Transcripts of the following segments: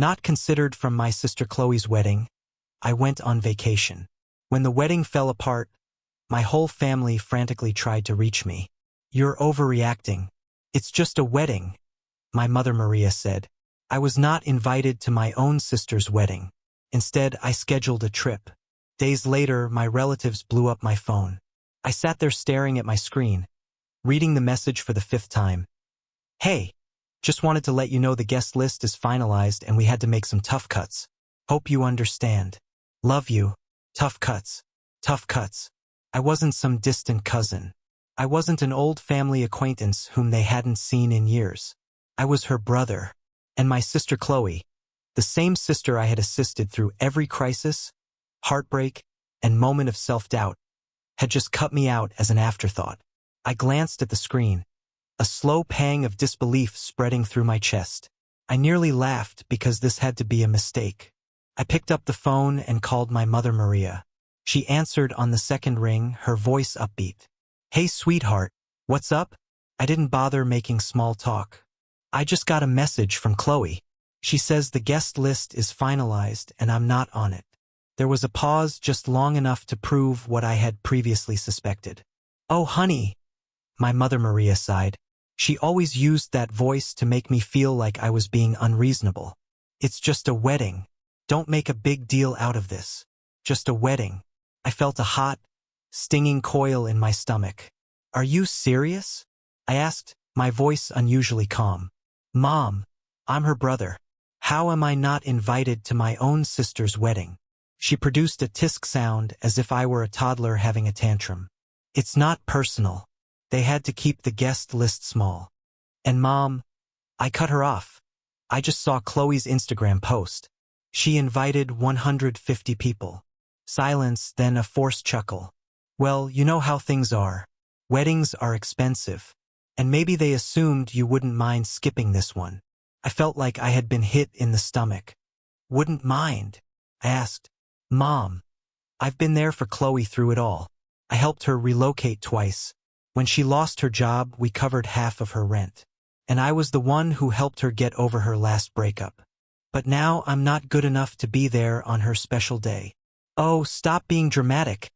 Not considered from my sister Chloe's wedding, I went on vacation. When the wedding fell apart, my whole family frantically tried to reach me. "You're overreacting. It's just a wedding," my mother Maria said. I was not invited to my own sister's wedding. Instead, I scheduled a trip. Days later, my relatives blew up my phone. I sat there staring at my screen, reading the message for the 5th time. "Hey, just wanted to let you know the guest list is finalized and we had to make some tough cuts. Hope you understand. Love you. Tough cuts. Tough cuts." I wasn't some distant cousin. I wasn't an old family acquaintance whom they hadn't seen in years. I was her brother. And my sister Chloe, the same sister I had assisted through every crisis, heartbreak, and moment of self-doubt, had just cut me out as an afterthought. I glanced at the screen, a slow pang of disbelief spreading through my chest. I nearly laughed because this had to be a mistake. I picked up the phone and called my mother Maria. She answered on the second ring, her voice upbeat. "Hey sweetheart, what's up?" I didn't bother making small talk. "I just got a message from Chloe. She says the guest list is finalized and I'm not on it." There was a pause just long enough to prove what I had previously suspected. "Oh honey," my mother Maria sighed. She always used that voice to make me feel like I was being unreasonable. "It's just a wedding. Don't make a big deal out of this. Just a wedding." I felt a hot, stinging coil in my stomach. "Are you serious?" I asked, my voice unusually calm. "Mom, I'm her brother. How am I not invited to my own sister's wedding?" She produced a tisk sound as if I were a toddler having a tantrum. "It's not personal. They had to keep the guest list small. And Mom," I cut her off. "I just saw Chloe's Instagram post. She invited 150 people." Silence, then a forced chuckle. "Well, you know how things are. Weddings are expensive. And maybe they assumed you wouldn't mind skipping this one." I felt like I had been hit in the stomach. "Wouldn't mind?" I asked. "Mom, I've been there for Chloe through it all. I helped her relocate twice. When she lost her job, we covered half of her rent. And I was the one who helped her get over her last breakup. But now I'm not good enough to be there on her special day." "Oh, stop being dramatic,"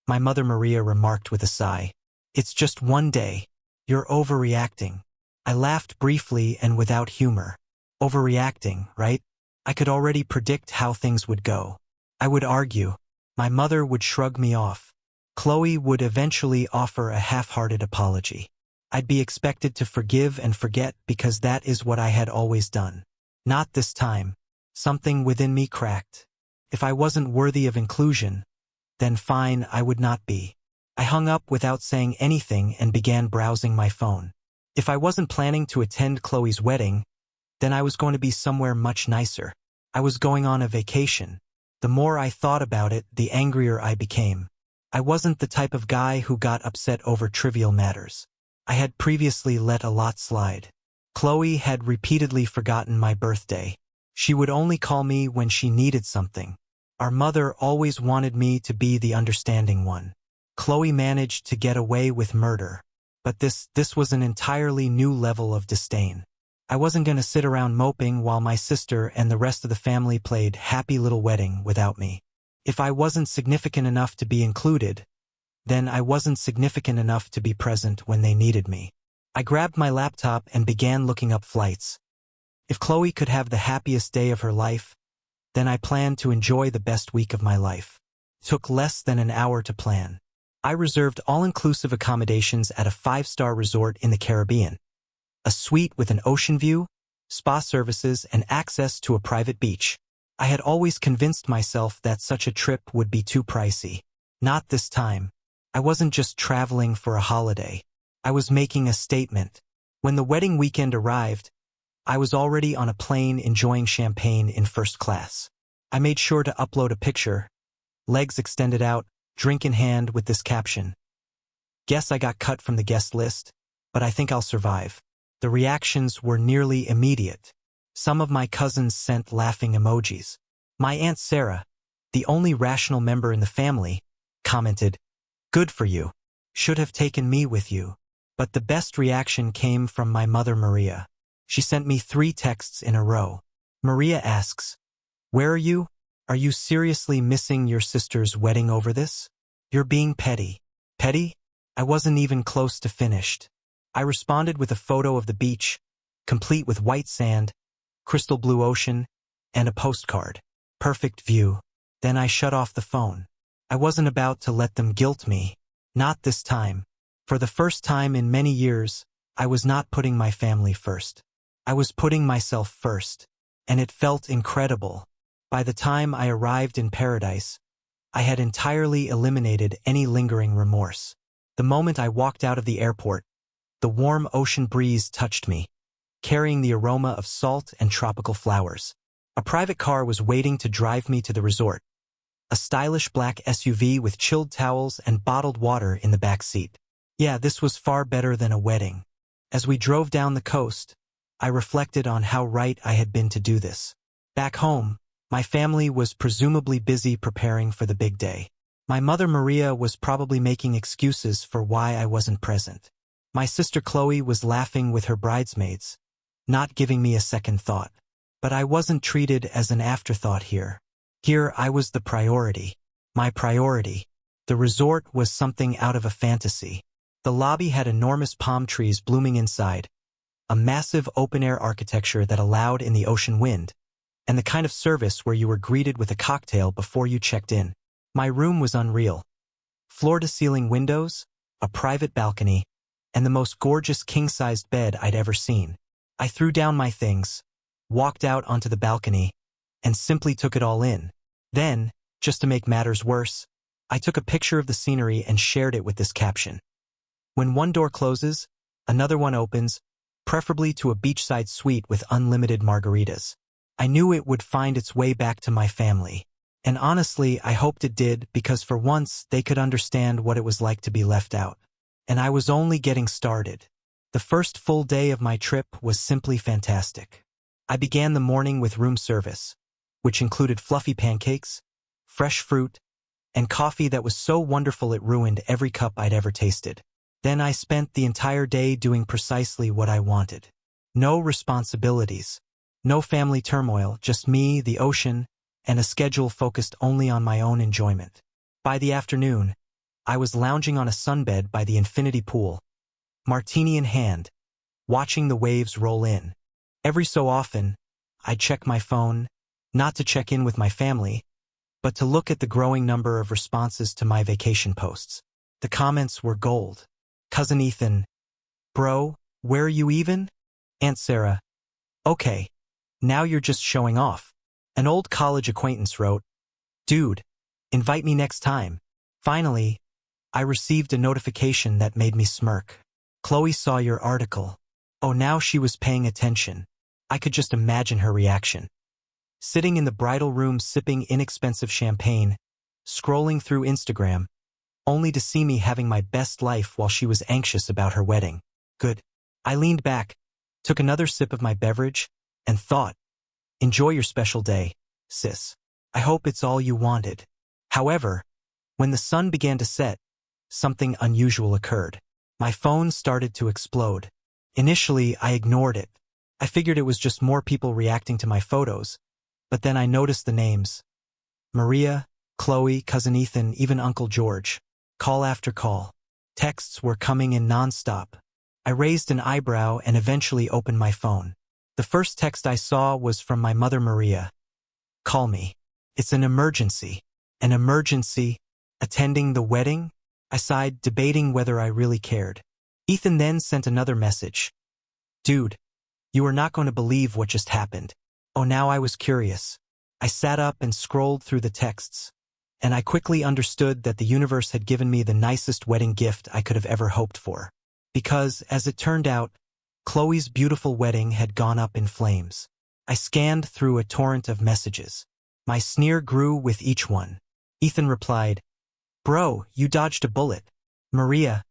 my mother Maria remarked with a sigh. "It's just one day. You're overreacting." I laughed briefly and without humor. Overreacting, right? I could already predict how things would go. I would argue. My mother would shrug me off. Chloe would eventually offer a half-hearted apology. I'd be expected to forgive and forget because that is what I had always done. Not this time. Something within me cracked. If I wasn't worthy of inclusion, then fine, I would not be. I hung up without saying anything and began browsing my phone. If I wasn't planning to attend Chloe's wedding, then I was going to be somewhere much nicer. I was going on a vacation. The more I thought about it, the angrier I became. I wasn't the type of guy who got upset over trivial matters. I had previously let a lot slide. Chloe had repeatedly forgotten my birthday. She would only call me when she needed something. Our mother always wanted me to be the understanding one. Chloe managed to get away with murder. But this was an entirely new level of disdain. I wasn't going to sit around moping while my sister and the rest of the family played Happy Little Wedding without me. If I wasn't significant enough to be included, then I wasn't significant enough to be present when they needed me. I grabbed my laptop and began looking up flights. If Chloe could have the happiest day of her life, then I planned to enjoy the best week of my life. It took less than an hour to plan. I reserved all-inclusive accommodations at a 5-star resort in the Caribbean. A suite with an ocean view, spa services, and access to a private beach. I had always convinced myself that such a trip would be too pricey. Not this time. I wasn't just traveling for a holiday. I was making a statement. When the wedding weekend arrived, I was already on a plane enjoying champagne in first class. I made sure to upload a picture, legs extended out, drink in hand, with this caption: "Guess I got cut from the guest list, but I think I'll survive." The reactions were nearly immediate. Some of my cousins sent laughing emojis. My Aunt Sarah, the only rational member in the family, commented, "Good for you. Should have taken me with you." But the best reaction came from my mother Maria. She sent me 3 texts in a row. Maria asks, "Where are you? Are you seriously missing your sister's wedding over this? You're being petty." Petty? I wasn't even close to finished. I responded with a photo of the beach, complete with white sand, crystal blue ocean, and a postcard. Perfect view. Then I shut off the phone. I wasn't about to let them guilt me. Not this time. For the first time in many years, I was not putting my family first. I was putting myself first. And it felt incredible. By the time I arrived in paradise, I had entirely eliminated any lingering remorse. The moment I walked out of the airport, the warm ocean breeze touched me, carrying the aroma of salt and tropical flowers. A private car was waiting to drive me to the resort, a stylish black SUV with chilled towels and bottled water in the back seat. Yeah, this was far better than a wedding. As we drove down the coast, I reflected on how right I had been to do this. Back home, my family was presumably busy preparing for the big day. My mother Maria was probably making excuses for why I wasn't present. My sister Chloe was laughing with her bridesmaids, not giving me a second thought. But I wasn't treated as an afterthought here. Here I was the priority. My priority. The resort was something out of a fantasy. The lobby had enormous palm trees blooming inside, a massive open-air architecture that allowed in the ocean wind, and the kind of service where you were greeted with a cocktail before you checked in. My room was unreal. Floor-to-ceiling windows, a private balcony, and the most gorgeous king-sized bed I'd ever seen. I threw down my things, walked out onto the balcony, and simply took it all in. Then, just to make matters worse, I took a picture of the scenery and shared it with this caption. When one door closes, another one opens, preferably to a beachside suite with unlimited margaritas. I knew it would find its way back to my family. And honestly, I hoped it did because for once they could understand what it was like to be left out. And I was only getting started. The first full day of my trip was simply fantastic. I began the morning with room service, which included fluffy pancakes, fresh fruit, and coffee that was so wonderful it ruined every cup I'd ever tasted. Then I spent the entire day doing precisely what I wanted. No responsibilities, no family turmoil, just me, the ocean, and a schedule focused only on my own enjoyment. By the afternoon, I was lounging on a sunbed by the infinity pool, martini in hand, watching the waves roll in. Every so often, I'd check my phone, not to check in with my family, but to look at the growing number of responses to my vacation posts. The comments were gold. Cousin Ethan, "Bro, where are you even?" Aunt Sarah, "Okay, now you're just showing off." An old college acquaintance wrote, "Dude, invite me next time." Finally, I received a notification that made me smirk. "Chloe saw your article." Oh, now she was paying attention. I could just imagine her reaction. Sitting in the bridal room sipping inexpensive champagne, scrolling through Instagram, only to see me having my best life while she was anxious about her wedding. Good. I leaned back, took another sip of my beverage, and thought, enjoy your special day, sis. I hope it's all you wanted. However, when the sun began to set, something unusual occurred. My phone started to explode. Initially, I ignored it. I figured it was just more people reacting to my photos, but then I noticed the names. Maria, Chloe, Cousin Ethan, even Uncle George. Call after call. Texts were coming in nonstop. I raised an eyebrow and eventually opened my phone. The first text I saw was from my mother Maria. "Call me. It's an emergency." An emergency? Attending the wedding? I sighed, debating whether I really cared. Ethan then sent another message. "Dude, you are not going to believe what just happened." Oh, now I was curious. I sat up and scrolled through the texts, and I quickly understood that the universe had given me the nicest wedding gift I could have ever hoped for. Because, as it turned out, Chloe's beautiful wedding had gone up in flames. I scanned through a torrent of messages. My sneer grew with each one. Ethan replied, "Bro, you dodged a bullet." Maria,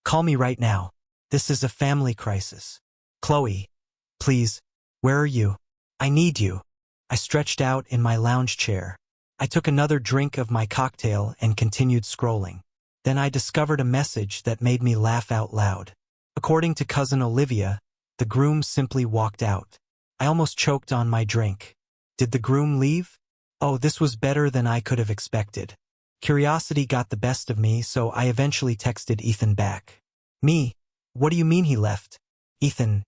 "Call me right now. This is a family crisis." Chloe, "Please, where are you? I need you." I stretched out in my lounge chair. I took another drink of my cocktail and continued scrolling. Then I discovered a message that made me laugh out loud. According to cousin Olivia, the groom simply walked out. I almost choked on my drink. Did the groom leave? Oh, this was better than I could have expected. Curiosity got the best of me, so I eventually texted Ethan back. Me? What do you mean he left? Ethan.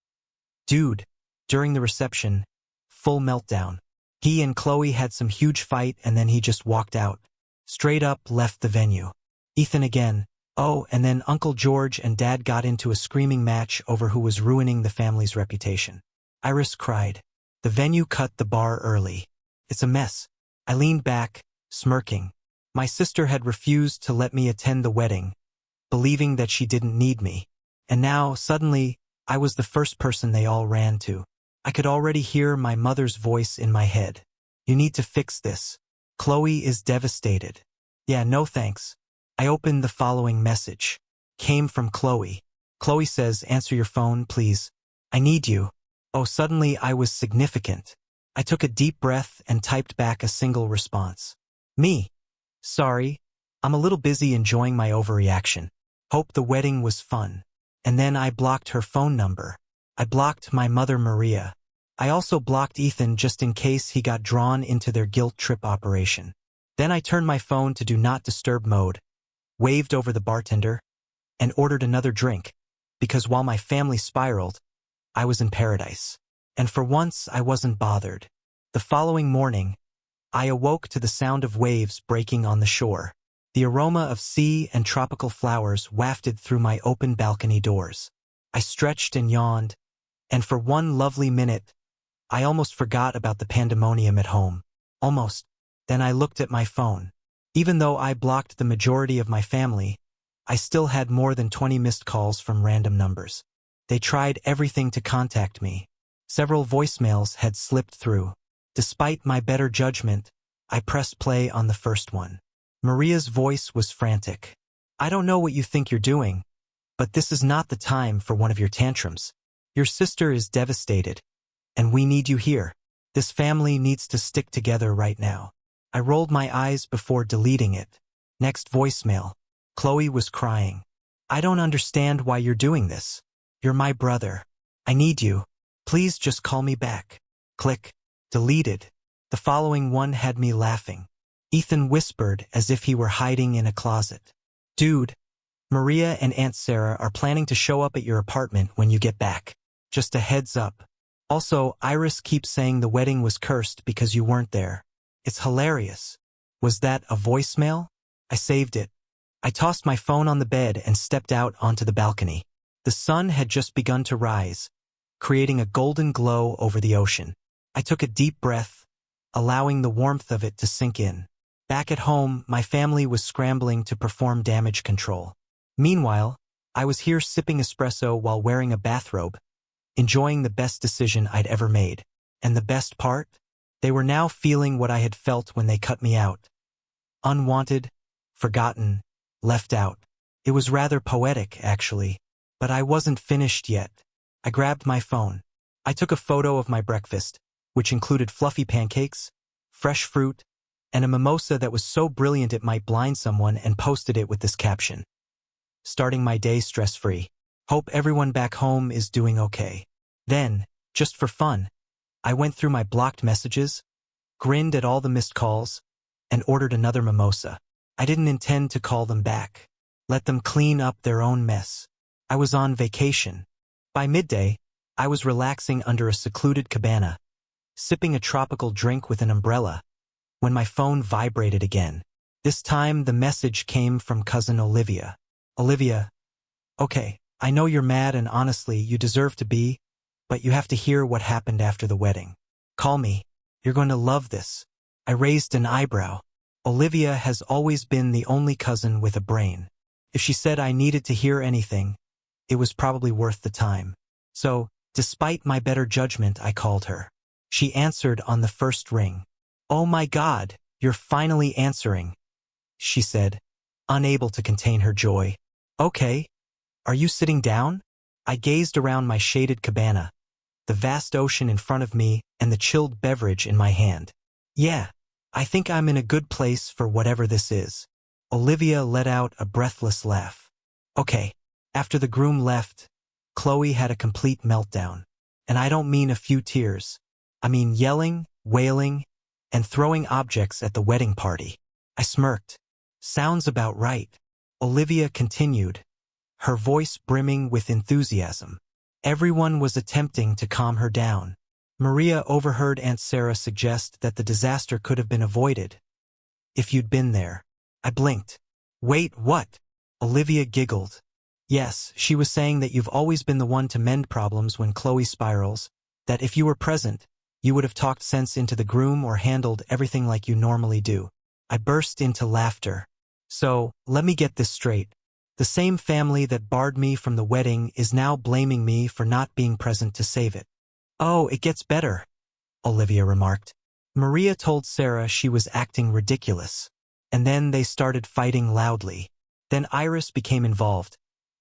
Dude. During the reception. Full meltdown. He and Chloe had some huge fight and then he just walked out. Straight up left the venue. Ethan again. Oh, and then Uncle George and Dad got into a screaming match over who was ruining the family's reputation. Iris cried. The venue cut the bar early. It's a mess. I leaned back, smirking. My sister had refused to let me attend the wedding, believing that she didn't need me. And now, suddenly, I was the first person they all ran to. I could already hear my mother's voice in my head. You need to fix this. Chloe is devastated. Yeah, no thanks. I opened the following message. Came from Chloe. Chloe says, answer your phone, please. I need you. Oh, suddenly I was significant. I took a deep breath and typed back a single response. Me. Sorry. I'm a little busy enjoying my overreaction. Hope the wedding was fun. And then I blocked her phone number. I blocked my mother Maria. I also blocked Ethan just in case he got drawn into their guilt trip operation. Then I turned my phone to do not disturb mode, waved over the bartender, and ordered another drink, because while my family spiraled, I was in paradise. And for once, I wasn't bothered. The following morning, I awoke to the sound of waves breaking on the shore. The aroma of sea and tropical flowers wafted through my open balcony doors. I stretched and yawned, and for one lovely minute, I almost forgot about the pandemonium at home. Almost. Then I looked at my phone. Even though I blocked the majority of my family, I still had more than 20 missed calls from random numbers. They tried everything to contact me. Several voicemails had slipped through. Despite my better judgment, I pressed play on the first one. Maria's voice was frantic. I don't know what you think you're doing, but this is not the time for one of your tantrums. Your sister is devastated, and we need you here. This family needs to stick together right now. I rolled my eyes before deleting it. Next voicemail. Chloe was crying. I don't understand why you're doing this. You're my brother. I need you. Please just call me back. Click. Deleted. The following one had me laughing. Ethan whispered as if he were hiding in a closet. Dude, Maria and Aunt Sarah are planning to show up at your apartment when you get back. Just a heads up. Also, Iris keeps saying the wedding was cursed because you weren't there. It's hilarious. Was that a voicemail? I saved it. I tossed my phone on the bed and stepped out onto the balcony. The sun had just begun to rise, creating a golden glow over the ocean. I took a deep breath, allowing the warmth of it to sink in. Back at home, my family was scrambling to perform damage control. Meanwhile, I was here sipping espresso while wearing a bathrobe, enjoying the best decision I'd ever made. And the best part? They were now feeling what I had felt when they cut me out. Unwanted, forgotten, left out. It was rather poetic, actually. But I wasn't finished yet. I grabbed my phone. I took a photo of my breakfast, which included fluffy pancakes, fresh fruit, and a mimosa that was so brilliant it might blind someone, and posted it with this caption. Starting my day stress-free. Hope everyone back home is doing okay. Then, just for fun, I went through my blocked messages, grinned at all the missed calls, and ordered another mimosa. I didn't intend to call them back. Let them clean up their own mess. I was on vacation. By midday, I was relaxing under a secluded cabana, sipping a tropical drink with an umbrella, when my phone vibrated again. This time, the message came from cousin Olivia. Olivia, okay, I know you're mad and honestly, you deserve to be, but you have to hear what happened after the wedding. Call me. You're going to love this. I raised an eyebrow. Olivia has always been the only cousin with a brain. If she said I needed to hear anything, it was probably worth the time. So, despite my better judgment, I called her. She answered on the first ring. Oh my God, you're finally answering, she said, unable to contain her joy. Okay. Are you sitting down? I gazed around my shaded cabana, the vast ocean in front of me and the chilled beverage in my hand. Yeah, I think I'm in a good place for whatever this is. Olivia let out a breathless laugh. Okay. After the groom left, Chloe had a complete meltdown. And I don't mean a few tears. I mean yelling, wailing, and throwing objects at the wedding party. I smirked. Sounds about right. Olivia continued, her voice brimming with enthusiasm. Everyone was attempting to calm her down. Maria overheard Aunt Sarah suggest that the disaster could have been avoided if you'd been there. I blinked. Wait, what? Olivia giggled. Yes, she was saying that you've always been the one to mend problems when Chloe spirals, that if you were present, you would have talked sense into the groom or handled everything like you normally do. I burst into laughter. So, let me get this straight. The same family that barred me from the wedding is now blaming me for not being present to save it. Oh, it gets better, Olivia remarked. Maria told Sarah she was acting ridiculous, and then they started fighting loudly. Then Iris became involved,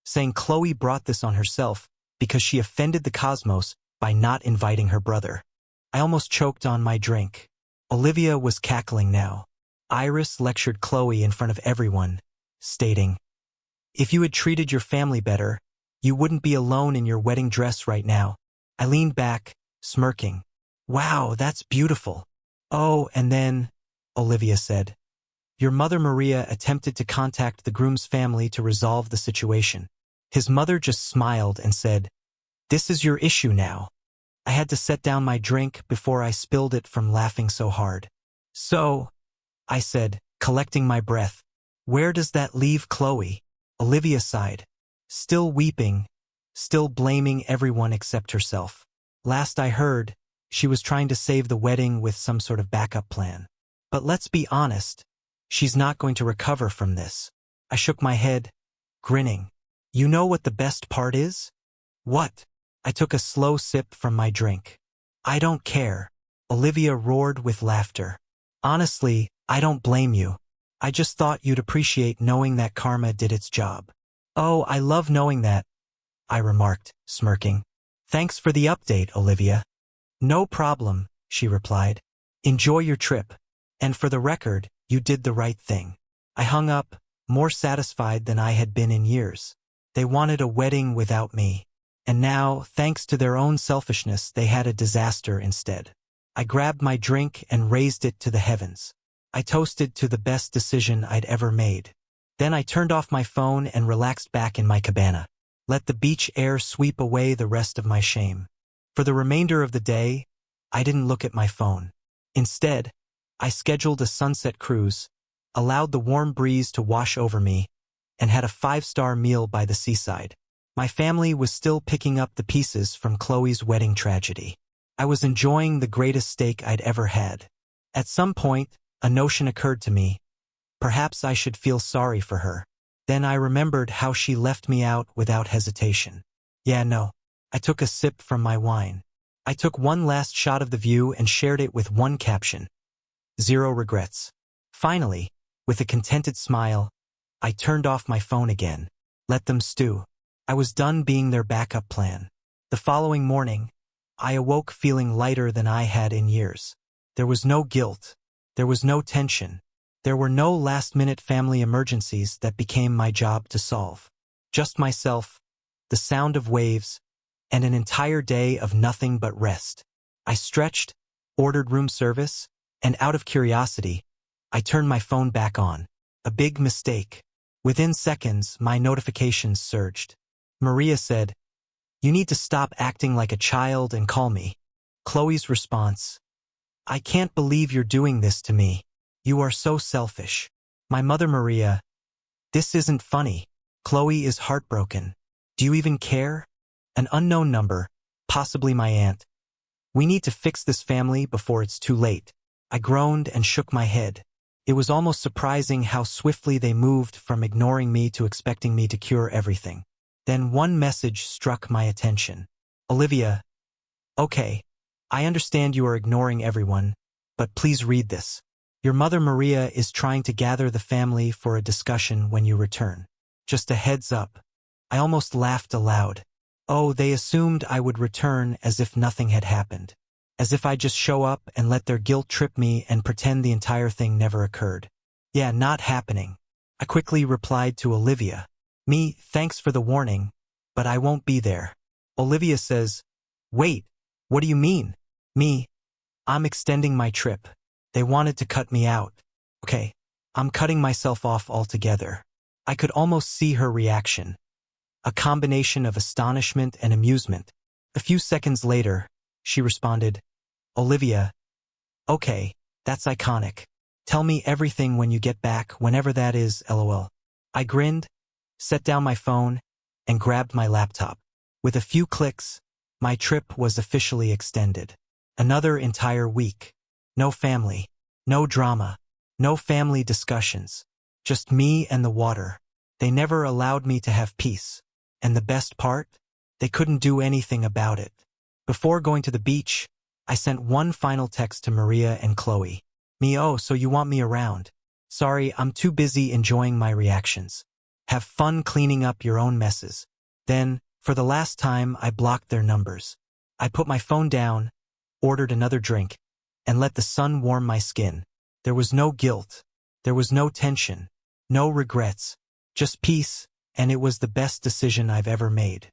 saying Chloe brought this on herself because she offended the cosmos by not inviting her brother. I almost choked on my drink. Olivia was cackling now. Iris lectured Chloe in front of everyone, stating, "If you had treated your family better, you wouldn't be alone in your wedding dress right now." I leaned back, smirking. "Wow, that's beautiful." "Oh, and then," Olivia said, "your mother Maria attempted to contact the groom's family to resolve the situation. His mother just smiled and said, 'This is your issue now.' I had to set down my drink before I spilled it from laughing so hard." "So," I said, collecting my breath, "where does that leave Chloe?" Olivia sighed. Still weeping, still blaming everyone except herself. Last I heard, she was trying to save the wedding with some sort of backup plan. But let's be honest, she's not going to recover from this. I shook my head, grinning. You know what the best part is? What? I took a slow sip from my drink. I don't care. Olivia roared with laughter. Honestly, I don't blame you. I just thought you'd appreciate knowing that karma did its job. Oh, I love knowing that, I remarked, smirking. Thanks for the update, Olivia. No problem, she replied. Enjoy your trip. And for the record, you did the right thing. I hung up, more satisfied than I had been in years. They wanted a wedding without me. And now, thanks to their own selfishness, they had a disaster instead. I grabbed my drink and raised it to the heavens. I toasted to the best decision I'd ever made. Then I turned off my phone and relaxed back in my cabana. Let the beach air sweep away the rest of my shame. For the remainder of the day, I didn't look at my phone. Instead, I scheduled a sunset cruise, allowed the warm breeze to wash over me, and had a 5-star meal by the seaside. My family was still picking up the pieces from Chloe's wedding tragedy. I was enjoying the greatest steak I'd ever had. At some point, a notion occurred to me. Perhaps I should feel sorry for her. Then I remembered how she left me out without hesitation. Yeah, no. I took a sip from my wine. I took one last shot of the view and shared it with one caption. 0 regrets. Finally, with a contented smile, I turned off my phone again. Let them stew. I was done being their backup plan. The following morning, I awoke feeling lighter than I had in years. There was no guilt. There was no tension. There were no last-minute family emergencies that became my job to solve. Just myself, the sound of waves, and an entire day of nothing but rest. I stretched, ordered room service, and out of curiosity, I turned my phone back on. A big mistake. Within seconds, my notifications surged. Maria said, "You need to stop acting like a child and call me." Chloe's response, "I can't believe you're doing this to me. You are so selfish." My mother Maria, "This isn't funny. Chloe is heartbroken. Do you even care?" An unknown number, possibly my aunt. "We need to fix this family before it's too late." I groaned and shook my head. It was almost surprising how swiftly they moved from ignoring me to expecting me to cure everything. Then one message struck my attention. "Olivia, okay, I understand you are ignoring everyone, but please read this. Your mother Maria is trying to gather the family for a discussion when you return. Just a heads up." I almost laughed aloud. Oh, they assumed I would return as if nothing had happened. As if I'd just show up and let their guilt trip me and pretend the entire thing never occurred. Yeah, not happening. I quickly replied to Olivia. "Me, thanks for the warning, but I won't be there." Olivia says, "Wait, what do you mean?" Me, I'm extending my trip. They wanted to cut me out. Okay, I'm cutting myself off altogether. I could almost see her reaction. A combination of astonishment and amusement. A few seconds later, she responded, Olivia, okay, that's iconic. Tell me everything when you get back, whenever that is, lol. I grinned, set down my phone, and grabbed my laptop. With a few clicks, my trip was officially extended. Another entire week. No family, no drama, no family discussions. Just me and the water. They never allowed me to have peace. And the best part? They couldn't do anything about it. Before going to the beach, I sent one final text to Maria and Chloe. Oh, so you want me around? Sorry, I'm too busy enjoying my reactions. Have fun cleaning up your own messes. Then, for the last time, I blocked their numbers. I put my phone down, ordered another drink, and let the sun warm my skin. There was no guilt. There was no tension. No regrets. Just peace, and it was the best decision I've ever made.